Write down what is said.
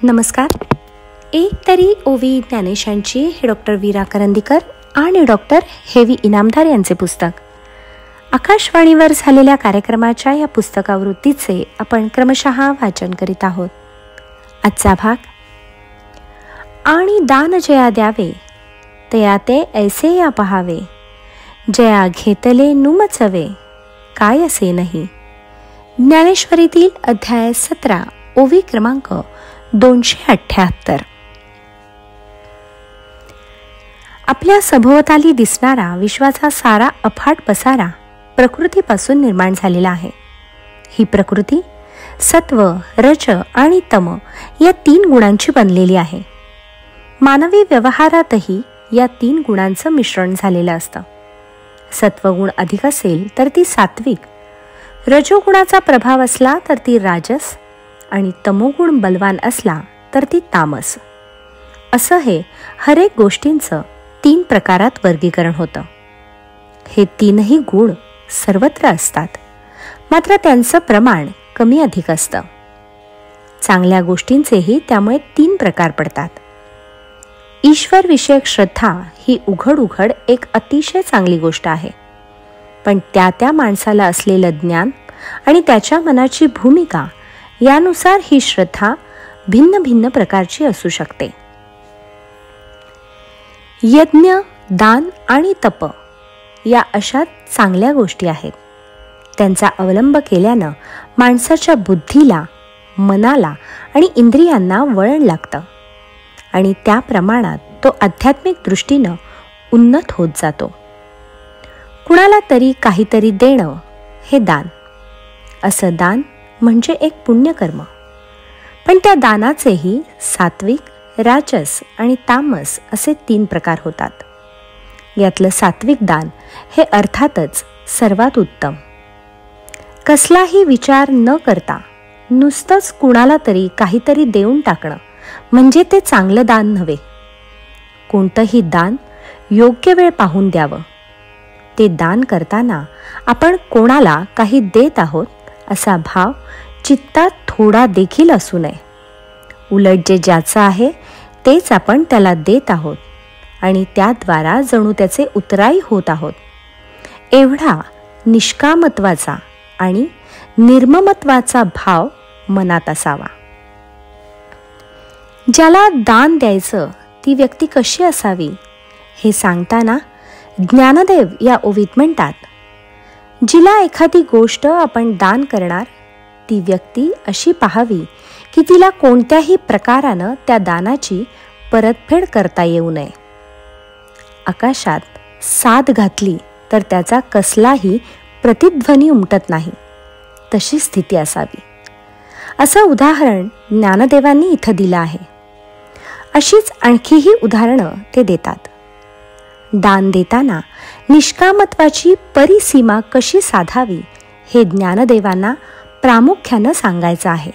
नमस्कार. एक तरी ओवी ज्ञानेशांची हे डॉक्टर वीरा करंदीकर आणि डॉक्टर हेवी इनामदार यांचे पुस्तक. आकाशवाणीवर झालेल्या कार्यक्रमाच्या या पुस्तकावृत्तीचे आपण क्रमशः वाचन करीत आहोत. आजचा भाग. आणि दान जया द्यावे तया ते ऐसे या पहावे, जया घेतले नुमचवे काय असे नाही. ज्ञानेश्वरीतील अध्याय 17 ओवी क्रमांक 278. आपल्या सभोवताली दिसणारा विश्वाचा सारा अफाट पसारा प्रकृतीपासून निर्माण झालेला आहे. ही प्रकृती सत्व, रज आणि तम या 3 गुणांची बनलेली आहे. मानवी व्यवहारातही या 3 गुणांचं मिश्रण झालेलं असतं. सत्वगुण अधिक असेल तर ती सात्विक, रजोगुणाचा प्रभाव असला तर ती राजस आणि तमोगुण बलवान असला तर ती तामस. असं हे हरेक गोष्टींचं 3 प्रकारात वर्गीकरण होतं. हे 3ही गुण सर्वत्र असतात, मात्र त्यांचं प्रमाण कमी अधिक असतं. चांगल्या गोष्टींचेही त्यामुळे 3 प्रकार पडतात. ईश्वर विषयक श्रद्धा ही उघड एक अतिशय चांगली गोष्ट आहे, पण त्या माणसाला असलेलं ज्ञान आणि त्याच्या मनाची भूमिका यानुसार ही श्रद्धा भिन्न प्रकारची असू शकते. यज्ञ, दान आणि तप या अशा चांगल्या गोष्टी आहेत. त्यांचा अवलंब केल्यानं माणसाच्या बुद्धीला, मनाला आणि इंद्रियांना वळण लागतं आणि त्या प्रमाणात तो आध्यात्मिक दृष्टीनं उन्नत होत जातो. कुणाला तरी काहीतरी देणं हे दान. असं दान म्हणजे एक पुण्यकर्म. पण त्या दानाचेही सात्विक, राजस आणि तामस असे 3 प्रकार होतात. यातलं सात्विक दान हे अर्थातच सर्वात उत्तम. कसलाही विचार न करता नुसतंच कुणाला तरी काहीतरी देऊन टाकणं म्हणजे ते चांगलं दान नव्हे. कोणतंही दान योग्य वेळ पाहून द्यावं. ते दान करताना आपण कोणाला काही देत आहोत असा भाव चित्तात थोडा देखील असू नये. उलट जे ज्याचं आहे तेच आपण त्याला देत आहोत आणि त्याद्वारा जणू त्याचे उतराई होत आहोत, एवढा निष्कामत्वाचा आणि निर्ममत्वाचा भाव मनात असावा. ज्याला दान द्यायचं ती व्यक्ती कशी असावी हे सांगताना ज्ञानदेव या ओवीत म्हणतात, जिला एखादी गोष्ट आपण दान करणार ती व्यक्ती अशी पाहावी की तिला कोणत्याही प्रकारानं त्या दानाची परतफेड करता येऊ नये. आकाशात साद घातली तर त्याचा कसलाही प्रतिध्वनी उमटत नाही, तशी स्थिती असावी. असं उदाहरण ज्ञानदेवांनी इथं दिलं आहे. अशीच आणखीही उदाहरणं ते देतात. दान देताना निष्कामत्वाची परिसीमा कशी साधावी हे ज्ञानदेवांना प्रामुख्यानं सांगायचं आहे.